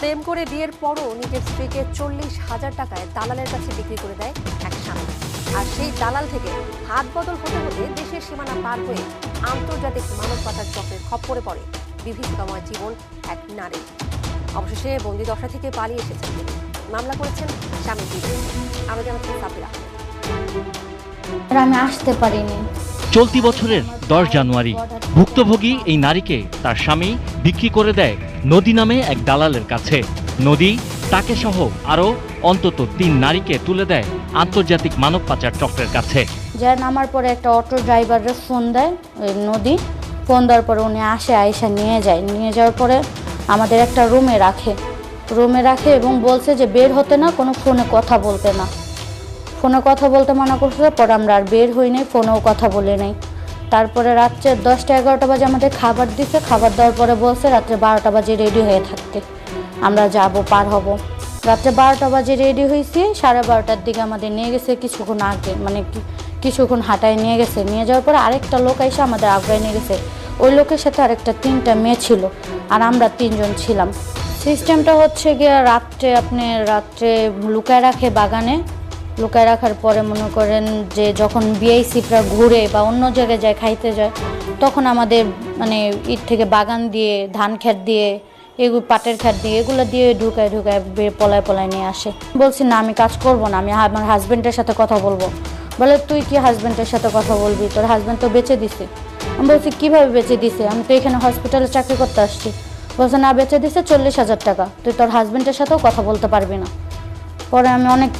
প্রেম করে বিয়ের পরও নিজের স্ত্রীকে 40,000 টাকায় দালালের কাছে বিক্রি করে দেয় এক স্বামী। আর সেই দালাল থেকে হাত বদল হতে হতে দেশের সীমানা পার হয়ে আন্তর্জাতিক মানব পাচার চক্রের খপ্পরে পড়ে বিভীষিকাময় জীবন এক নারী। অবশেষে বন্দি দশা থেকে পালিয়ে এসেছেন তিনি। মামলা করেছেন স্বামীর বিরুদ্ধে। আরো জানাচ্ছেন সাবিরা আহমেদ। আমি আসতে পারিনি। চলতি বছরের 10 জানুয়ারি ভুক্তভোগী এই নারীকে তার স্বামী বিক্রি করে দেয় নদী নামে এক দালালের কাছে। নদী তাকে সহ আরো অন্তত 3 নারীকে তুলে দেয় আন্তর্জাতিক মানব পাচার চক্রের কাছে। যে নামার পরে একটা অটো ড্রাইভারের ফোন দেয় ওই নদী। ফোন দেওয়ার পরে উনি আয়সা নিয়ে যায়। নিয়ে যাওয়ার পরে আমাদের একটা রুমে রাখে এবং বলছে যে বের হতে না, কোনো ফোনে কথা বলতে না। ফোনে কথা বলতে মানা করছে। পরে আমরা আর বের হই নাই, ফোনেও কথা বলি নাই। তারপরে রাত্রে 10টা-11টা বাজে আমাদের খাবার দিছে। খাবার দেওয়ার পরে বলছে রাত্রে 12টা বাজে রেডি হয়ে থাকতে, আমরা যাব, পার হব। রাত্রে 12টা বাজে রেডি হয়েছি। 12:30টার দিকে আমাদের নিয়ে গেছে কিছুক্ষণ আগে, মানে কিছুক্ষণ হাঁটায় নিয়ে গেছে। নিয়ে যাওয়ার পরে আরেকটা লোক এসে আমাদের আগ্রায় নিয়ে গেছে। ওই লোকের সাথে আরেকটা 3টা মেয়ে ছিল, আর আমরা 3 জন ছিলাম। সিস্টেমটা হচ্ছে গিয়ে রাত্রে লুকায় রাখে বাগানে। লুকায় রাখার পরে মনে করেন যে যখন বিআইসিরা ঘুরে বা অন্য জায়গায় যায় খাইতে যায়, তখন আমাদের মানে ইট থেকে বাগান দিয়ে, ধান ক্ষেত দিয়ে, এগুলো পাটের ক্ষেত দিয়ে, এগুলো দিয়ে ঢুকায় পলায় নিয়ে আসে। বলছি না, আমি কাজ করব না, আমি আমার হাজব্যান্ডের সাথে কথা বলবো। বলে তুই কি হাজব্যান্ডের সাথে কথা বলবি? তোর হাজব্যান্ড তো বেঁচে দিছে। আমি বলছি কীভাবে বেঁচে দিছে? আমি তো এখানে হসপিটালে চাকরি করতে আসছি। বলছে না, বেঁচে দিছে 40,000 টাকা, তুই তোর হাজব্যান্ডের সাথেও কথা বলতে পারবি না। পরে আমি অনেক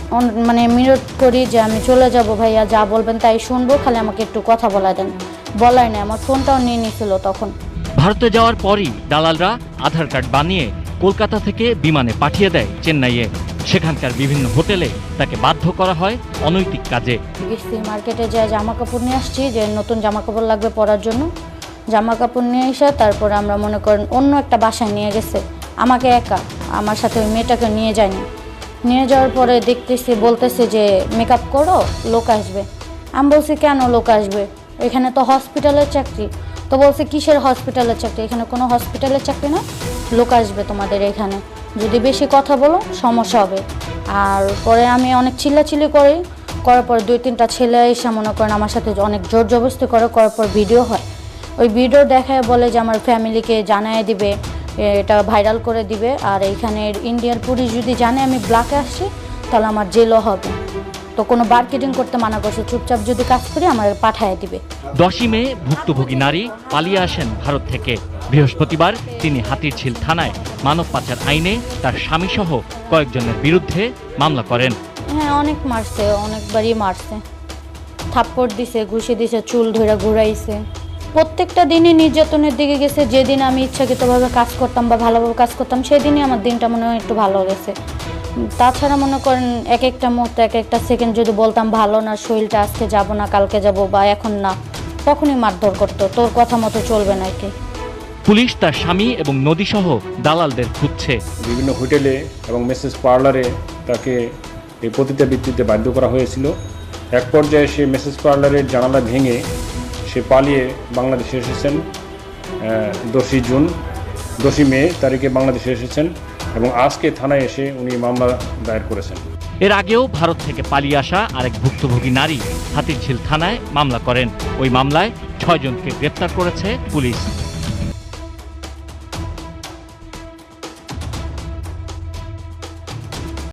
বিরোধ করি যে আমি চলে যাব, ভাইয়া যা বলবেন তাই শুনবো, খালি আমাকে একটু কথা বলা দেন। বলাই না, আমার ফোনটাও নিয়ে নিয়েছিল তখন। ভারতে যাওয়ার পরই দালালরা আধার কার্ড বানিয়ে কলকাতা থেকে বিমানে পাঠিয়ে দেয় চেন্নাইয়ে। সেখানকার বিভিন্ন হোটেলে তাকে বাধ্য করা হয় অনৈতিক কাজে। গেছি মার্কেটে যায় জামা কাপড় নিয়ে আসছি, যে নতুন জামা কাপড় লাগবে পরার জন্য। জামা কাপড় নিয়ে এসে তারপরে আমরা মনে করেন অন্য একটা বাসায় নিয়ে গেছে আমাকে একা, আমার সাথে ওই মেয়েটাকে নিয়ে যায়নি। নিয়ে যাওয়ার পরে বলতেছে যে মেকআপ করো, লোক আসবে। আমি বলছি কেন লোক আসবে? এখানে তো হসপিটালের চাকরি। তো বলছে কিসের হসপিটালের চাকরি? এখানে কোনো হসপিটালের চাকরি না, লোক আসবে তোমাদের এখানে, যদি বেশি কথা বলো সমস্যা হবে। আর পরে আমি অনেক চিল্লাচিল্লি করার পর 2-3টা ছেলে এসে মনে করেন আমার সাথে অনেক জোর জবরদস্তি করার পর ভিডিও হয়। ওই ভিডিও দেখায় বলে যে আমার ফ্যামিলিকে জানায় দিবে, এটা ভাইরাল করে দিবে, আর এইখানের ইন্ডিয়ার পুলিশ যদি জানে আমি ব্ল্যাকে আসছি তাহলে আমার জেলও হবে। তো কোনো মার্কেটিং করতে মানা করছে, চুপচাপ যদি কাজ করি আমার পাঠায় দিবে। 10ই মে ভুক্তভোগী নারী পালিয়ে আসেন ভারত থেকে। বৃহস্পতিবার তিনি হাতিরঝিল থানায় মানব পাচার আইনে তার স্বামীসহ কয়েকজনের বিরুদ্ধে মামলা করেন। হ্যাঁ, অনেকবারই মারছে, থাপ্পড় দিছে, ঘুষি দিছে, চুল ধরে ঘুরাইছে। প্রত্যেকটা দিনই নির্যাতনের দিকে গেছে। যেদিন আমি ইচ্ছাকৃতভাবে কাজ করতাম বা ভালোভাবে কাজ করতাম, সেদিনই আমার দিনটা মনে হয় একটু ভালো গেছে। তাছাড়া মনে করেন এক একটা মুহূর্তে, এক একটা সেকেন্ড যদি বলতাম ভালো না, শরীরটা আজকে যাব না, কালকে যাব বা এখন না, তখনই মারধর করতো, তোর কথা মতো চলবে না কি। পুলিশ তার স্বামী এবং নদীসহ দালালদের খুঁজছে। বিভিন্ন হোটেলে এবং মেসেজ পার্লারে তাকে এই পতিতাবৃত্তিতে বাধ্য করা হয়েছিল। এক পর্যায়ে সে মেসেজ পার্লারের জানালা ভেঙে সে পালিয়ে বাংলাদেশে এসেছেন। 10ই জুন 10ই মে তারিখে বাংলাদেশে এসেছেন এবং আজকে থানায় এসে উনি মামলা দায়ের করেছেন। এর আগেও ভারত থেকে পালিয়ে আসা আরেক ভুক্তভোগী নারী হাতিরঝিল থানায় মামলা করেন। ওই মামলায় 6 জনকে গ্রেপ্তার করেছে পুলিশ।